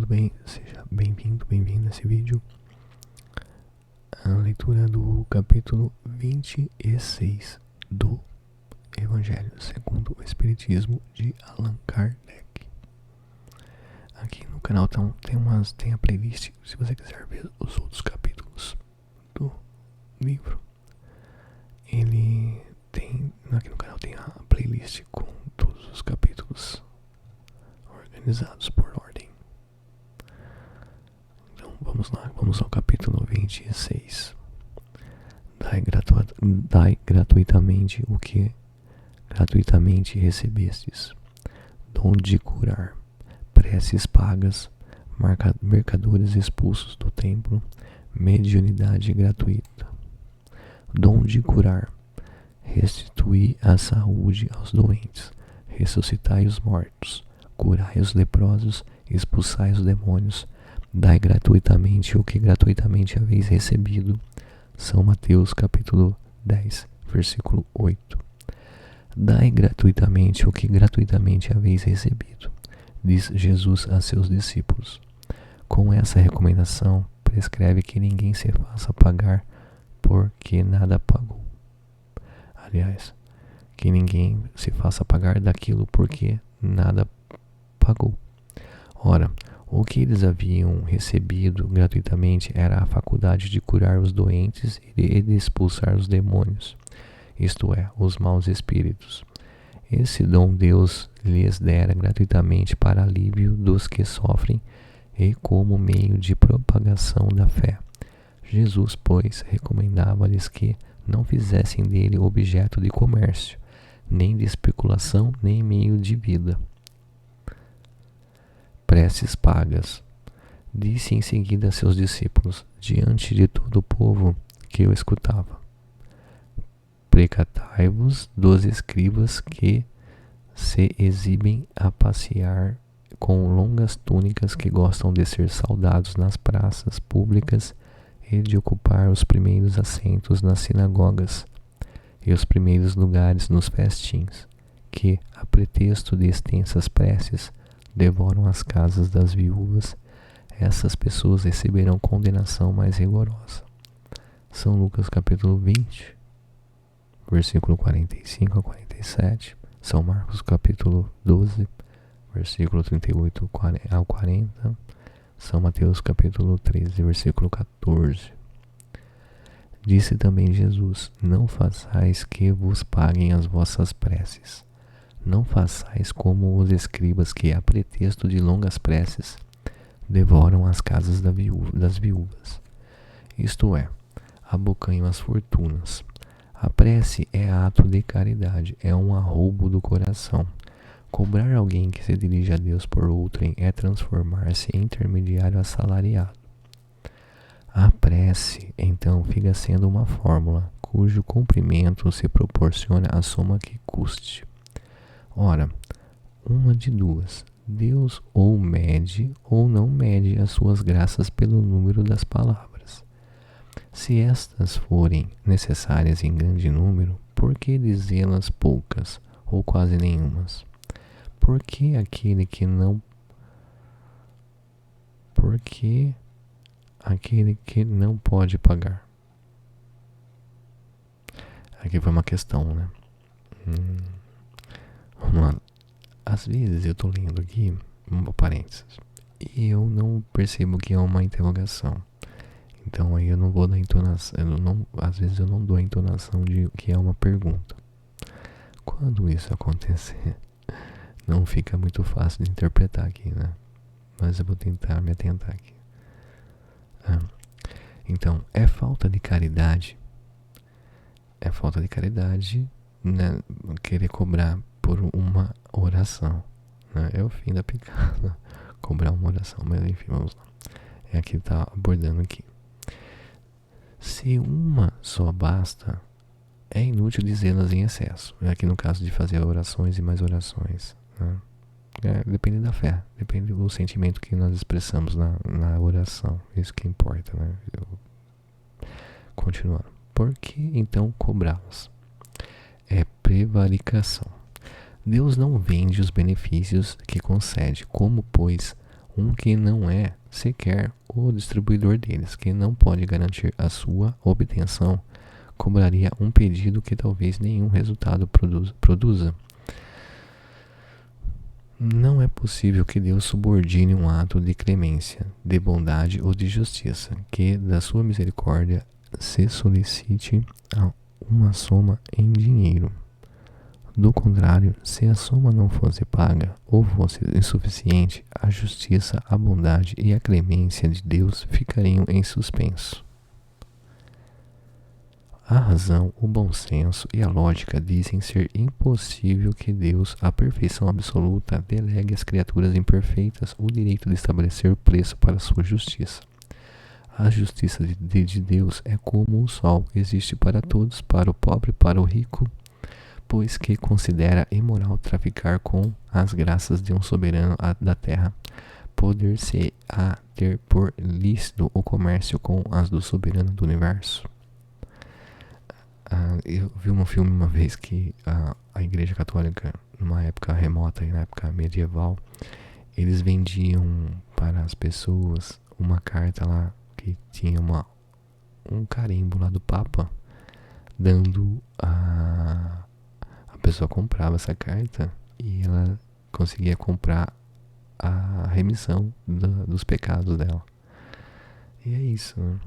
tudo bem? Seja bem-vindo, bem-vinda a esse vídeo. A leitura do capítulo 26 do Evangelho segundo o Espiritismo de Allan Kardec. Aqui no canal tem a playlist, se você quiser ver os outros capítulos do livro. Aqui no canal tem a playlist com todos os capítulos organizados por ordem. Então vamos lá, vamos ao capítulo 26. Dai gratuitamente o que gratuitamente recebestes, dom de curar, preces pagas, mercadores expulsos do templo, mediunidade gratuita. Dom de curar, restituir a saúde aos doentes, ressuscitai os mortos, curai os leprosos, expulsai os demônios, dai gratuitamente o que gratuitamente haveis recebido. São Mateus capítulo 10, versículo 8. Dai gratuitamente o que gratuitamente haveis recebido, diz Jesus a seus discípulos. Com essa recomendação, prescreve que ninguém se faça pagar porque nada pagou. Aliás, que ninguém se faça pagar daquilo porque nada pagou. Ora, o que eles haviam recebido gratuitamente era a faculdade de curar os doentes e de expulsar os demônios, isto é, os maus espíritos. Esse dom Deus lhes dera gratuitamente para alívio dos que sofrem e como meio de propagação da fé. Jesus, pois, recomendava-lhes que não fizessem dele objeto de comércio, nem de especulação, nem meio de vida. Preces pagas. Disse em seguida a seus discípulos, diante de todo o povo que o escutava: Precatai-vos dos escribas que se exibem a passear com longas túnicas, que gostam de ser saudados nas praças públicas e de ocupar os primeiros assentos nas sinagogas e os primeiros lugares nos festins, que, a pretexto de extensas preces, devoram as casas das viúvas. Essas pessoas receberão condenação mais rigorosa. São Lucas capítulo 20, versículo 45 a 47. São Marcos capítulo 12, versículo 38 ao 40. São Mateus capítulo 13, versículo 14. Disse também Jesus: não façais que vos paguem as vossas preces. Não façais como os escribas que, a pretexto de longas preces, devoram as casas das viúvas. Isto é, abocanham as fortunas. A prece é ato de caridade, é um arroubo do coração. Cobrar alguém que se dirige a Deus por outrem é transformar-se em intermediário assalariado. A prece, então, fica sendo uma fórmula, cujo cumprimento se proporciona a soma que custe. Ora, uma de duas: Deus ou mede ou não mede as suas graças pelo número das palavras. Se estas forem necessárias em grande número, por que dizê-las poucas ou quase nenhumas? Por que aquele que não pode pagar? Aqui foi uma questão, né? Vamos lá. Às vezes eu tô lendo aqui, parênteses, e eu não percebo que é uma interrogação. Então aí eu não vou dar entonação, às vezes eu não dou a entonação de que é uma pergunta. Quando isso acontecer, não fica muito fácil de interpretar aqui, né? Mas eu vou tentar me atentar aqui. Então, é falta de caridade, né? Querer cobrar por uma oração, né? É o fim da picada, cobrar uma oração, mas enfim, vamos lá. É aqui que está abordando aqui. Se uma só basta, é inútil dizê-las em excesso. É aqui no caso de fazer orações e mais orações, né? Depende da fé, depende do sentimento que nós expressamos na oração. Isso que importa, né? Continuando. Por que então cobrá-las? É prevaricação. Deus não vende os benefícios que concede. Como, pois, um que não é sequer o distribuidor deles, que não pode garantir a sua obtenção, cobraria um pedido que talvez nenhum resultado produza. Não é possível que Deus subordine um ato de clemência, de bondade ou de justiça, que da sua misericórdia se solicite a uma soma em dinheiro. Do contrário, se a soma não fosse paga ou fosse insuficiente, a justiça, a bondade e a clemência de Deus ficariam em suspenso. A razão, o bom senso e a lógica dizem ser impossível que Deus, a perfeição absoluta, delegue às criaturas imperfeitas o direito de estabelecer o preço para sua justiça. A justiça de Deus é como o sol, existe para todos, para o pobre e para o rico, pois que considera imoral traficar com as graças de um soberano da terra. Poder-se-á ter por lícito o comércio com as do soberano do universo. Eu vi um filme uma vez que a Igreja Católica, numa época remota, na época medieval, eles vendiam para as pessoas uma carta lá que tinha um carimbo lá do Papa, dando a pessoa comprava essa carta e ela conseguia comprar a remissão dos pecados dela. E é isso, né?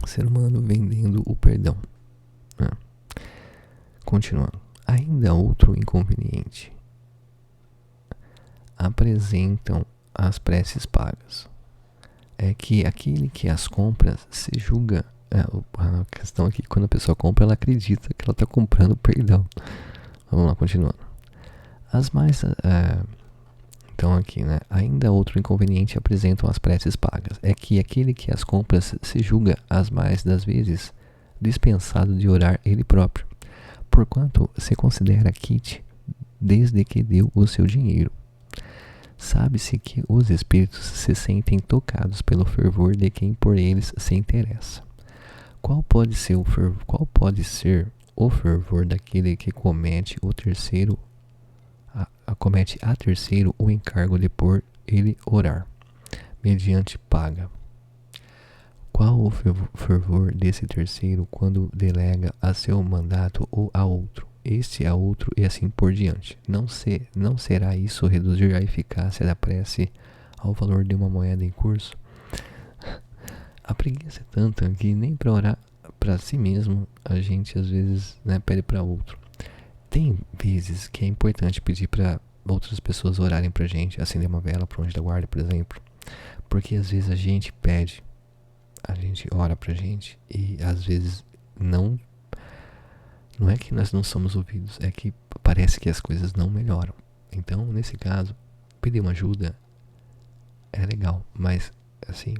O ser humano vendendo o perdão. Continuando, ainda outro inconveniente. Apresentam as preces pagas. É que aquele que as compra se julga. A questão aqui, quando a pessoa compra, ela acredita que ela está comprando perdão. Vamos lá, continuando. Então aqui, né? Ainda outro inconveniente apresentam as preces pagas. É que aquele que as compra se julga as mais das vezes dispensado de orar ele próprio, porquanto se considera quite desde que deu o seu dinheiro. Sabe-se que os espíritos se sentem tocados pelo fervor de quem por eles se interessa. Qual pode ser o fervor daquele que comete a terceiro o encargo de por ele orar, mediante paga? Qual o fervor desse terceiro quando delega a seu mandato ou a outro, este a outro e assim por diante? Não será isso reduzir a eficácia da prece ao valor de uma moeda em curso? A preguiça é tanta que nem para orar para si mesmo a gente às vezes, né, pede para outro. Tem vezes que é importante pedir para outras pessoas orarem pra gente, acender uma vela pro anjo da guarda, por exemplo, porque às vezes a gente ora pra gente e às vezes não é que nós não somos ouvidos, é que parece que as coisas não melhoram. Então, nesse caso, pedir uma ajuda é legal, mas assim,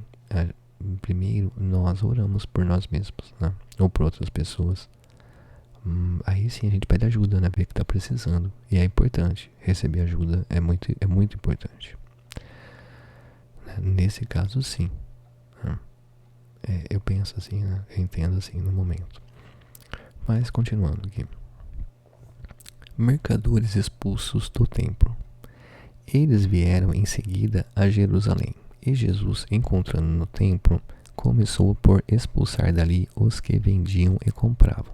primeiro nós oramos por nós mesmos, né? Ou por outras pessoas. Aí sim a gente pede ajuda, né? Ver que tá precisando. E é importante receber ajuda, é muito importante. Nesse caso, sim. Eu penso assim, né? Eu entendo assim no momento. Mas continuando aqui. Mercadores expulsos do templo. Eles vieram em seguida a Jerusalém. E Jesus, encontrando no templo, começou por expulsar dali os que vendiam e compravam.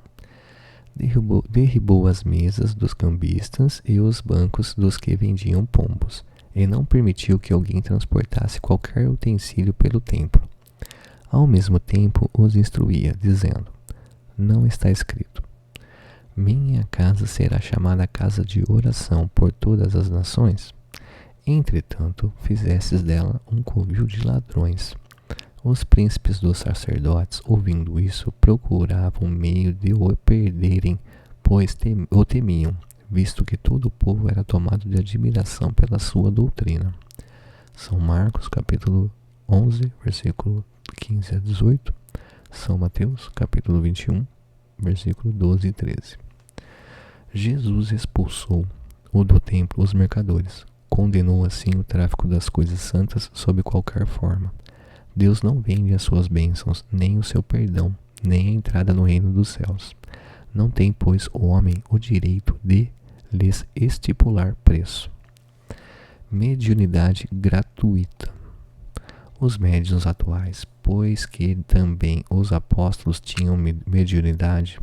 Derribou as mesas dos cambistas e os bancos dos que vendiam pombos, e não permitiu que alguém transportasse qualquer utensílio pelo templo. Ao mesmo tempo os instruía, dizendo: não está escrito: minha casa será chamada casa de oração por todas as nações? Entretanto, fizestes dela um covil de ladrões. Os príncipes dos sacerdotes, ouvindo isso, procuravam meio de o perderem, pois o temiam, visto que todo o povo era tomado de admiração pela sua doutrina. São Marcos, capítulo 11, versículo 15 a 18. São Mateus, capítulo 21, versículo 12 e 13. Jesus expulsou do templo os mercadores. Condenou assim o tráfico das coisas santas sob qualquer forma. Deus não vende as suas bênçãos, nem o seu perdão, nem a entrada no reino dos céus. Não tem, pois, o homem o direito de lhes estipular preço. Mediunidade gratuita. Os médiuns atuais, pois que também os apóstolos tinham mediunidade,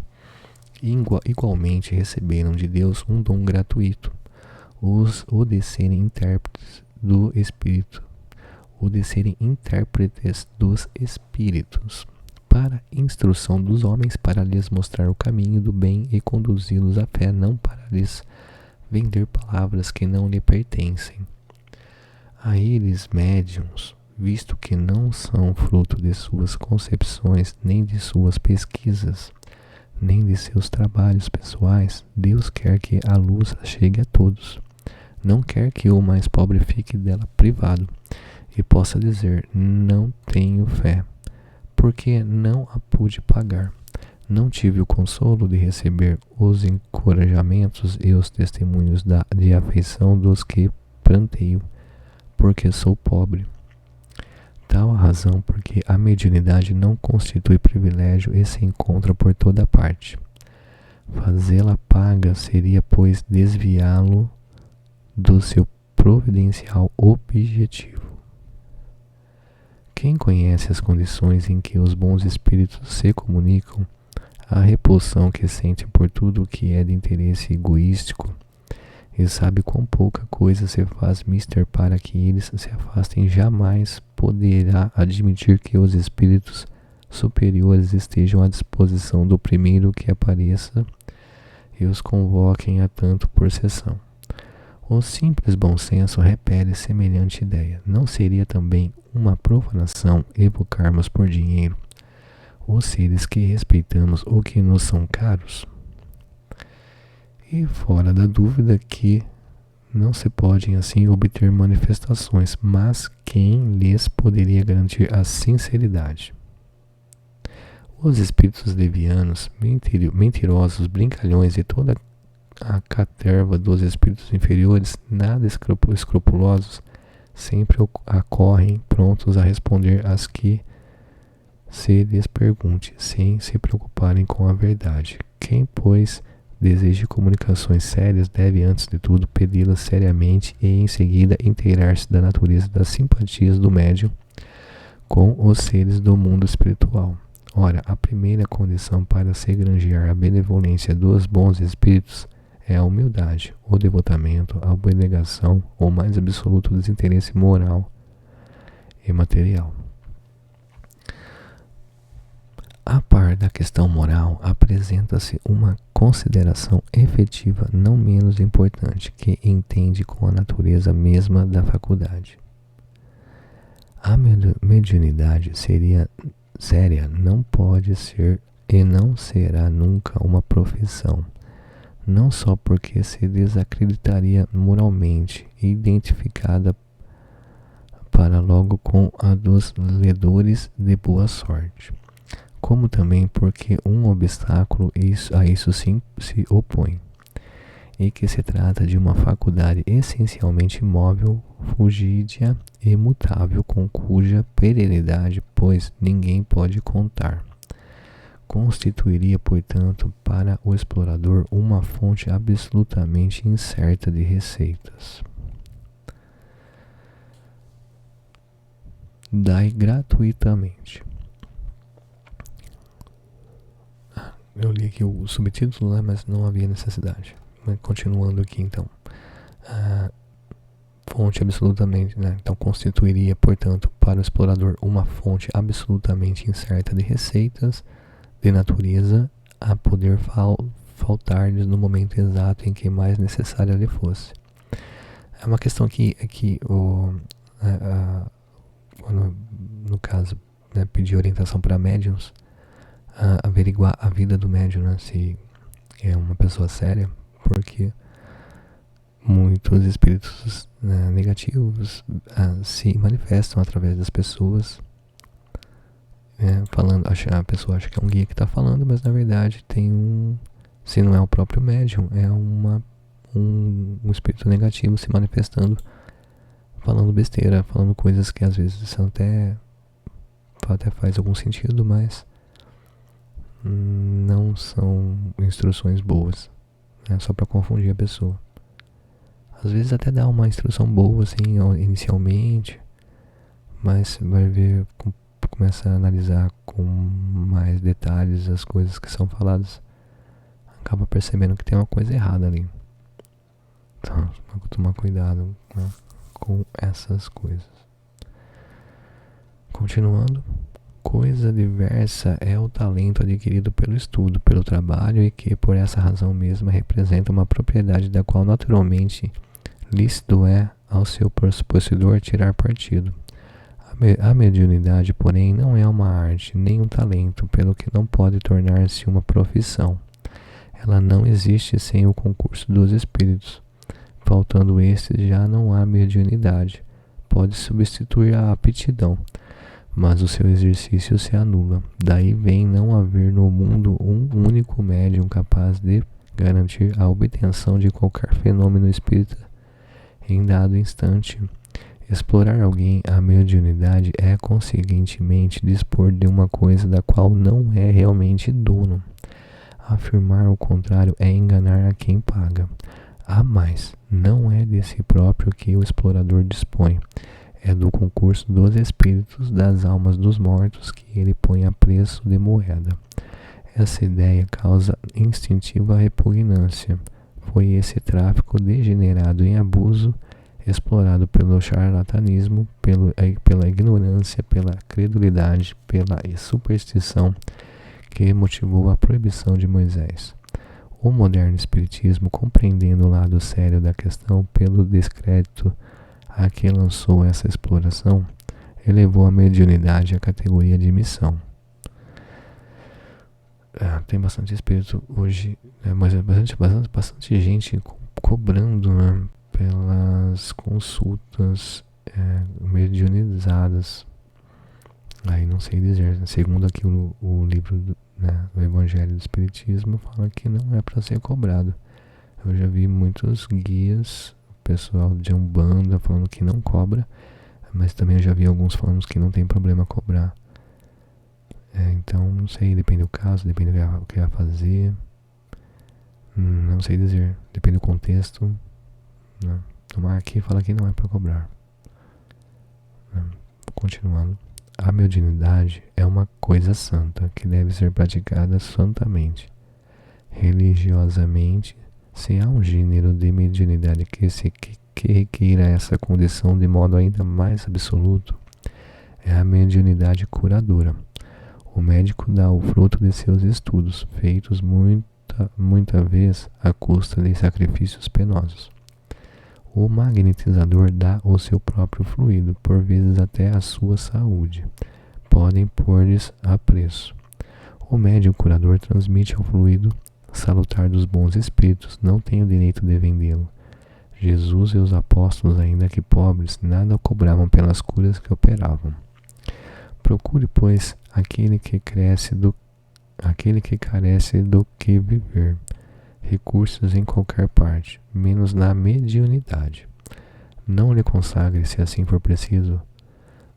igualmente receberam de Deus um dom gratuito, o de serem intérpretes do Espírito, o de serem intérpretes dos Espíritos, para instrução dos homens, para lhes mostrar o caminho do bem e conduzi-los à fé, não para lhes vender palavras que não lhe pertencem. A eles, médiuns, visto que não são fruto de suas concepções, nem de suas pesquisas, nem de seus trabalhos pessoais, Deus quer que a luz chegue a todos. Não quer que o mais pobre fique dela privado e possa dizer: não tenho fé, porque não a pude pagar. Não tive o consolo de receber os encorajamentos e os testemunhos de afeição dos que pranteio, porque sou pobre. Tal a razão porque a mediunidade não constitui privilégio e se encontra por toda parte. Fazê-la paga seria, pois, desviá-lo do seu providencial objetivo. Quem conhece as condições em que os bons espíritos se comunicam, a repulsão que sente por tudo o que é de interesse egoístico, e sabe quão pouca coisa se faz mister para que eles se afastem, jamais poderá admitir que os espíritos superiores estejam à disposição do primeiro que apareça e os convoquem a tanto por sessão. O simples bom senso repele semelhante ideia. Não seria também uma profanação evocarmos por dinheiro os seres que respeitamos ou que nos são caros? E fora da dúvida que não se podem assim obter manifestações, mas quem lhes poderia garantir a sinceridade? Os espíritos levianos, mentirosos, brincalhões e toda a caterva dos espíritos inferiores, nada escrupulosos, sempre acorrem prontos a responder às que se lhes pergunte, sem se preocuparem com a verdade. Quem, pois, deseja comunicações sérias deve, antes de tudo, pedi-las seriamente e, em seguida, inteirar-se da natureza das simpatias do médium com os seres do mundo espiritual. Ora, a primeira condição para se granjear a benevolência dos bons espíritos é a humildade, o devotamento, a abnegação, o mais absoluto desinteresse moral e material. A par da questão moral, apresenta-se uma consideração efetiva não menos importante, que entende com a natureza mesma da faculdade. A mediunidade séria não pode ser e não será nunca uma profissão, não só porque se desacreditaria moralmente identificada para logo com a dos ledores de boa sorte, como também porque um obstáculo a isso sim se opõe, e que se trata de uma faculdade essencialmente móvel, fugídia e mutável, com cuja perenidade, pois, ninguém pode contar. Constituiria, portanto, para o explorador uma fonte absolutamente incerta de receitas. Dai gratuitamente. Eu li aqui o subtítulo, né, mas não havia necessidade. Mas continuando aqui, então. Fonte absolutamente, né? Então constituiria, portanto, para o explorador uma fonte absolutamente incerta de receitas de natureza a poder faltar-lhes no momento exato em que mais necessária lhe fosse. É uma questão que no caso, né, pedir orientação para médiums, averiguar a vida do médium, né, se é uma pessoa séria, porque muitos espíritos, né, negativos se manifestam através das pessoas, falando, a pessoa acha que é um guia que está falando, mas na verdade se não é o próprio médium, é um espírito negativo se manifestando, falando besteira, falando coisas que às vezes são até faz algum sentido, mas não são instruções boas, só para confundir a pessoa. Às vezes até dá uma instrução boa, assim, inicialmente, mas você vai ver, começa a analisar com mais detalhes as coisas que são faladas, acaba percebendo que tem uma coisa errada ali. Então, tomar cuidado, né, com essas coisas. Continuando. Coisa diversa é o talento adquirido pelo estudo, pelo trabalho e que, por essa razão mesma, representa uma propriedade da qual naturalmente lícito é ao seu possuidor tirar partido. A mediunidade, porém, não é uma arte nem um talento, pelo que não pode tornar-se uma profissão. Ela não existe sem o concurso dos espíritos. Faltando estes, já não há mediunidade. Pode substituir a aptidão, mas o seu exercício se anula. Daí vem não haver no mundo um único médium capaz de garantir a obtenção de qualquer fenômeno espírita em dado instante. Explorar alguém a mediunidade é, conseguintemente, dispor de uma coisa da qual não é realmente dono. Afirmar o contrário é enganar a quem paga. A mais, não é de si próprio que o explorador dispõe. É do concurso dos espíritos das almas dos mortos que ele põe a preço de moeda. Essa ideia causa instintiva repugnância. Foi esse tráfico degenerado em abuso, explorado pelo charlatanismo, pela ignorância, pela credulidade, pela superstição, que motivou a proibição de Moisés. O moderno espiritismo, compreendendo o lado sério da questão pelo descrédito a que lançou essa exploração, elevou a mediunidade à categoria de missão. Tem bastante espírito hoje, mas bastante gente cobrando, né, pelas consultas mediunizadas. Aí não sei dizer, segundo aqui o livro do Evangelho do Espiritismo, fala que não é para ser cobrado. Eu já vi muitos guias, pessoal de Umbanda falando que não cobra, mas também eu já vi alguns falando que não tem problema cobrar. Então não sei, depende do caso, depende do que vai fazer, não sei dizer, depende do contexto, né? Tomar aqui fala que não é para cobrar, né? Continuando. A mediunidade é uma coisa santa que deve ser praticada santamente. Religiosamente, se há um gênero de mediunidade que requeira essa condição de modo ainda mais absoluto, é a mediunidade curadora. O médico dá o fruto de seus estudos, feitos muita vez à custa de sacrifícios penosos. O magnetizador dá o seu próprio fluido, por vezes até a sua saúde. Podem pôr-lhes a preço. O médium curador transmite o fluido salutar dos bons espíritos, não tem o direito de vendê-lo. Jesus e os apóstolos, ainda que pobres, nada cobravam pelas curas que operavam. Procure, pois, aquele que carece do que viver, recursos em qualquer parte, menos na mediunidade. Não lhe consagre, se assim for preciso,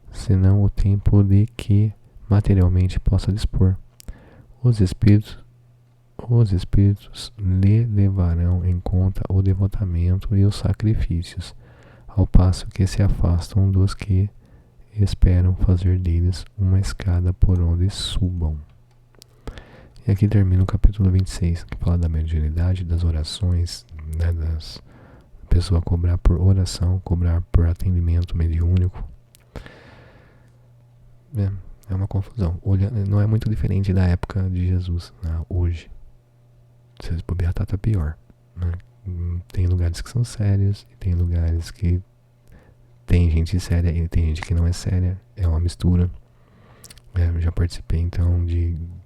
senão o tempo de que materialmente possa dispor. Os espíritos lhe levarão em conta o devotamento e os sacrifícios, ao passo que se afastam dos que esperam fazer deles uma escada por onde subam. E aqui termina o capítulo 26, que fala da mediunidade, das orações, né, das pessoa cobrar por oração, cobrar por atendimento mediúnico. É uma confusão. Não é muito diferente da época de Jesus, né, hoje. Se vocês bobear, tá pior, né? Tem lugares que são sérios, e tem lugares que tem gente séria e tem gente que não é séria. É uma mistura. Eu já participei então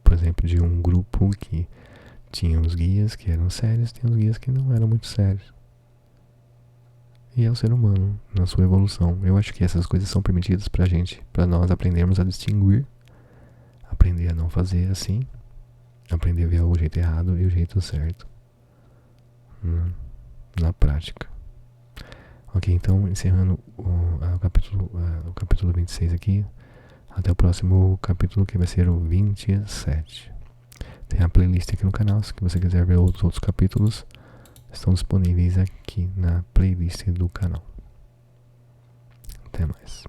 por exemplo, de um grupo que tinha os guias que eram sérios, tinha os guias que não eram muito sérios. E é o ser humano na sua evolução. Eu acho que essas coisas são permitidas pra gente, pra nós aprendermos a distinguir, aprender a não fazer assim, aprender a ver o jeito errado e o jeito certo, né, na prática. Ok, então encerrando o capítulo 26 aqui. Até o próximo capítulo, que vai ser o 27. Tem a playlist aqui no canal, se você quiser ver outros capítulos. estão disponíveis aqui na playlist do canal. Até mais.